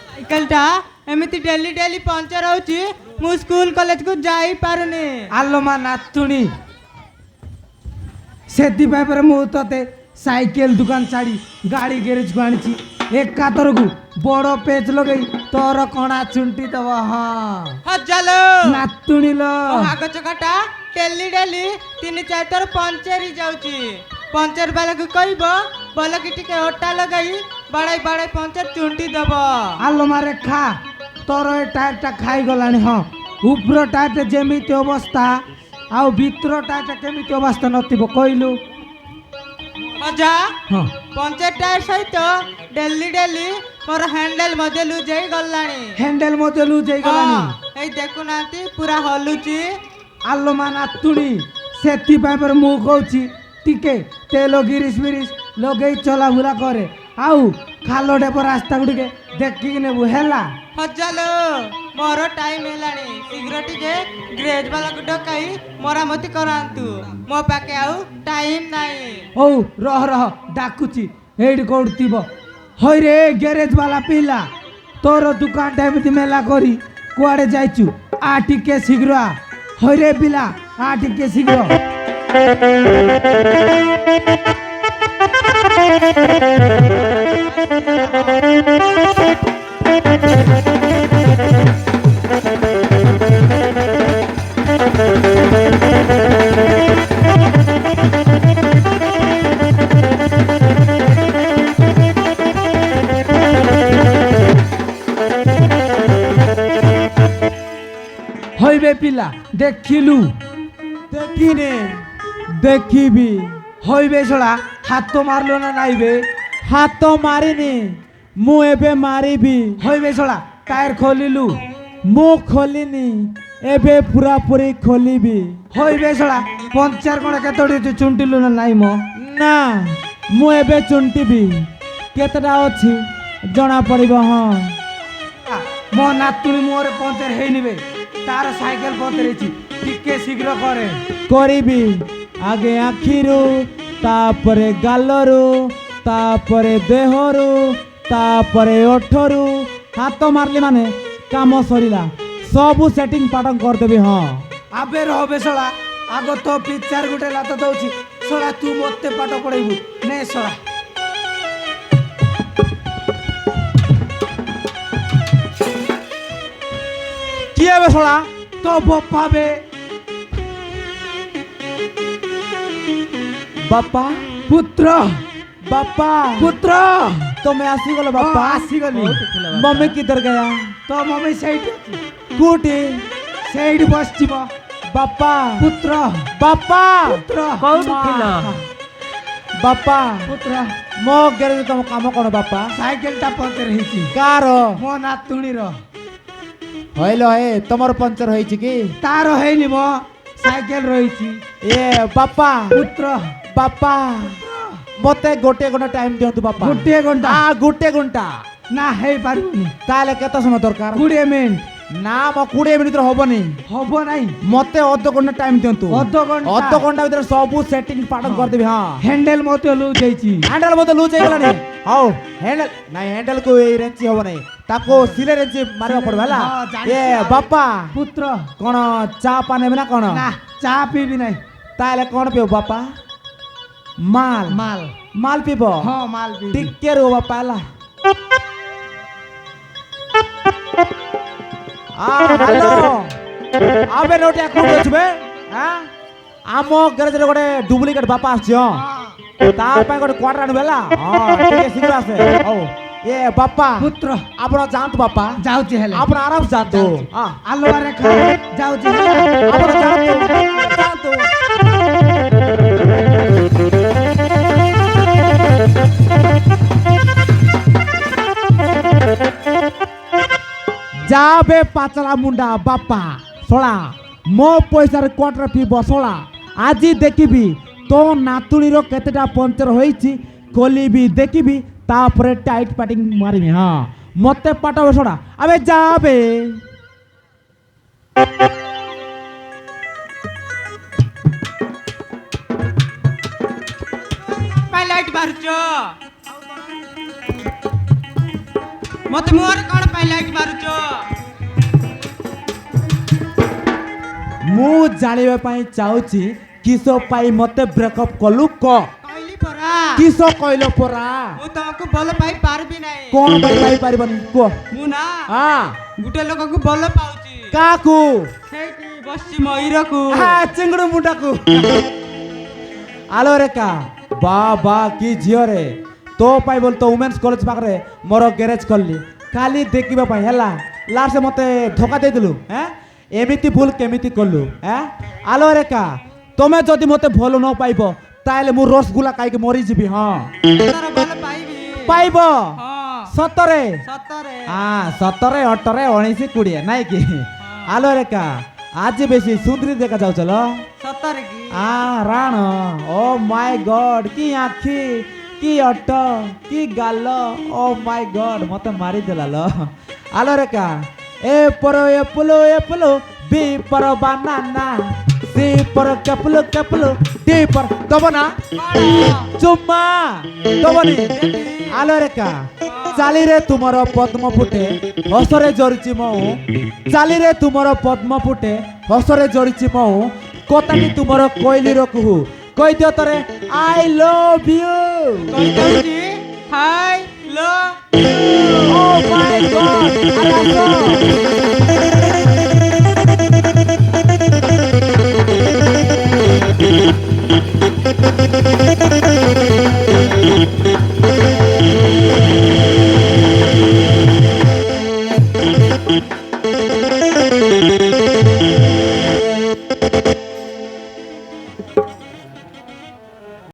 साइकेलटा एमती daily daily puncture होची मु स्कूल कॉलेज को जाई पारुनी। आलो मा नातुणी सेति पर मु तते साइकेल दुकान छाड़ी गाड़ी गैरेज को आनी एका तरकू बड़ पेज लगे तोर कणा चुंटी दब हाँ हजालो नातुणी लो आग चकाटा डेली डेली 3-4 थर पंचर ही जाउची। पंचर वाला को कहबो बोल कि टिके ओटा लगाई बड़ाई बड़ाई पंचर चुंटी दब। आलो मारे खा तोर ए टायर टा खाई गलानी हाँ ऊपर टायर जेमिति अवस्था आउ भीतर टायर केमिति अवस्था नथिबो कहलु मजा हाँ पंचर टायर सहित डेली डेली मोर हैंडल मध्य लूज हो गलानी। हैंडल मते लूज हे गलानी एई देखु नाती पूरा हलुची। आलो मा नातुणी सेति पर मु कहूची टिके तेल गिरिश बिरिश लगे चला बुला करे आउ खालो डेप रास्ता गुड़िके देखिक नेबु हेला। हजालो मोर टाइम हेलानी शीघ्र टिके ग्रेज वाला को डकाई मरामती करांतु मो पाके आउ टाइम नाही। ओ रह रह डाकुची एडी कोडतिबो होय रे गैरेज वाला पिला तोर दुकान टाइम ती मेला करी कुआडे जाइचु आ टिके शीघ्र आ होय रे पिला आ टिके शीघ्र হইবে পিলা দেখিলু দেখিনে দেখিবি হইবে ছড়া হাত তো মারলো না নাইবে হাত মারিনি মু এবে মারিবি হইবে ছড়া টায়ার খোলিলু মু খোলিনি এবে পুরাপুরি খোলিবি হইবে ছড়া পঞ্চার কোণ কেতড়ি চুন্টিলু না নাই মো না মু এবে চুন্টিবি কেতটা ଅଛି জনা পড়িব হ্যাঁ মো নাতুনি মোরে পঞ্চার হেই নিবে তার সাইকেল পঞ্চারেছি টিকে শীঘ্র করে କରିବି ଆଗେ ଆଖିରୁ ତାପରେ ଗାଲରୁ ତାପରେ ଦେହରୁ ତାପରେ ଓଠରୁ ହାତ ମାରିଲି ମାନେ କାମ ସରିଲା ସବୁ ସେଟିଂ ପାଟଂ କରିଦେବି ହଁ। আবে রবে ছড়া আগ তো পিকচার গুটে লাত দউছি ছড়া তু মতে পাঠ পড়াইবু নে ছড়া কি হবে শোনা তো বপাবে বাপা পুত্র বাপা পুত্র তুমি আসিগଲ বাপা আসিগলি মম্মি কিধর গয়া তো মমি সেইটি কোটি সেইটি বসছিব বাপা পুত্র বাপা পুত্র କୋଉଠି ଥିଲ? বাপা পুত্র ମୋ ଗ୍ୟାରେଜ ତମ କାମ କଣ ବାପା সাইকেলটা পঞ্চার হইছি କାର মো নাতুনির হইল হে তোমার পঞ্চর হয়েছে কি তার হইনি মো সাইকেল রইছি এ বাপা পুত্র বাপা মতে গোটে ঘন্টা টাইম দিয়ন্তু বাপা গোটিয়ে ঘন্টা গোটে ঘন্টা না হেই পারিবনি তাহলে কেতে সময় দরকার 20 মিনিট না মো 20 মিনিট হবনি হব নাই মতে অর্ধ ঘন্টা টাইম দিয়ন্তু অর্ধ ঘন্টা ভিতরে সবু সেটিং পাটন করদেবি হ্যাঁ হ্যান্ডেল মতে লু যাইছি হ্যান্ডেল মতে লুজ ହେଇଗଲାଣି ହଉ ହ୍ୟାଣ୍ଡେଲ ନାଇଁ ହ୍ୟାଣ୍ଡେଲ କୁ ଏଇ ରେଞ୍ଚି ହବ ନାହିଁ ତାକୁ ସିଲେ ରେଞ୍ଚି ମାରିବାକୁ ପଡିବ ହେଲା ହଁ, ଜାଣିଛି। ଏ ବାପା পুত্র କଣ ଚା ପା ନେବେ ନା କଣ না চা পিবি নাই ତାହେଲେ କଣ ପିବ ବାପା ମାଲ মাল ମାଲ ପିବ হ্যাঁ মাল পিবি ଟିକେ ରୁହ ବାପା ହେଲା ହ୍ୟାଲୋ ଆବେ ନୋଟିଆ କୋଉଠି ଅଛୁ ବେ ଆମ ଗ୍ୟାରେଜରେ ଗୋଟେ ଡୁପ୍ଲିକେଟ ବାପା ଆସିଛି ହଁ ତା ପାଇଁ ଗୋଟେ କ୍ୱାର୍ଟର ଆଣିବୁ ହେଲା ହଁ ଟିକେ ଶୀଘ୍ର ଆସେ ହଉ ଏ ବାପା পুত্র ଆପଣ ଯାଆନ୍ତୁ ବାପା যাଉଛି হেলে ଆପଣ ଆରାମ ଯାଆନ୍ତୁ ହଁ আলোয়ারে খা যাଉଛି ଆପଣ ଯାଆନ୍ତୁ ଯାଆନ୍ତୁ ଯାବେ ପାଚଲା ମୁଣ୍ଡା ବାପା ଶଳା ମୋ ପଇସାରେ କ୍ୱାର୍ଟର ପିଇବ ଶଳା ଆଜି ଦେଖିବି ତୋ ନାତୁଣୀର କେତେଟା ପଞ୍ଚର ହୋଇଛି ଖୋଲିବି ଦେଖିବି ତାପରେ ଟାଇଟ୍ ପାଟିଂ ମାରିବି ହଁ ମତେ ପାଠ ଶଳା ଆବେ ଯାବେ ଲାଇଟ୍ ମାରୁଛ? ମତେ ମୁହଁରେ କଣ ପାଇଁ ଲାଇଟ୍ ମାରୁଛ? ମୁଁ ଜାଣିବା ପାଇଁ ଚାହୁଁଛି କିସ ପାଇଁ ମତେ ବ୍ରେକଅପ୍ କଲୁ କ କହିଲି ପରା କିସ କହିଲ ପରା ମୁଁ ତମକୁ ଭଲ ପାଇ ପାରିବି ନାହିଁ। କଣ ପାଇଁ ପାଇପାରିବନି କୁହ ମୁଁ ନା ହଁ ଗୋଟେ ଲୋକକୁ ଭଲ ପାଉଛି। କାକୁ ସେଇଠି ବସିଛି ମୟୂରକୁ। ଚିଙ୍ଗୁଡୁ ମୁଣ୍ଡାକୁ ଆଲୋ ରେଖା ବା ବା କି ଝିଅ ରେ ତୋ ପାଇଁ ବୋଲି ତ ଉମେନ୍ସ କଲେଜ ପାଖରେ ମୋର ଗ୍ୟାରେଜ କଲି ଖାଲି ଦେଖିବା ପାଇଁ ହେଲା ଲାଷ୍ଟ ମତେ ଧୋକା ଦେଇଦେଲୁ ଏମିତି ଭୁଲ କେମିତି କଲୁ ଆଲୋ ରେଖା ତମେ ଯଦି ମତେ ଭଲ ନ ପାଇବ ତାହେଲେ ମୁଁ ରସଗୁଲା ଖାଇକି ମରିଯିବି ହଁ ତୋର ଭଲ ପାଇବି। ପାଇବ ହଁ ସତରେ ସତରେ। 17 18 19 20 ନାଇଁ କି ଆଲୋ ରେଖା ଆଜି ବେଶୀ ସୁନ୍ଦରୀ ଦେଖା ଯାଉଛ ଲ ସତରେ କି? ରାଣ ଓ ମାଇ ଗଡ କି ଆଖି କି ଅଟ କି ଗାଲ ଓ ମାଇ ଗଡ ମତେ ମାରିଦେଲା ଲ ଆଲୋ ରେଖା ଏ ପର ବି ପର ବାନାନା ସି ପର କେପଲୁ ଡି ପର ଦବ ନା ଚୁମ୍ମା ଦବନି ଆଲୋ ରେଖା ଚାଲିରେ ତୁମର ପଦ୍ମ ଫୁଟେ ହସରେ ଜରିଛି ମଉ ଚାଲିରେ ତୁମର ପଦ୍ମ ଫୁଟେ ହସରେ ଜରିଛି ମଉ କଥାଟି ତୁମର କୋଇଲିର କୁହୁ କହିଦିଅ ତରେ ଆଇ ଲଭ ୟୁ କହିଦଉଛି ହାଇ लो ଓ ମାଇ ଗଡ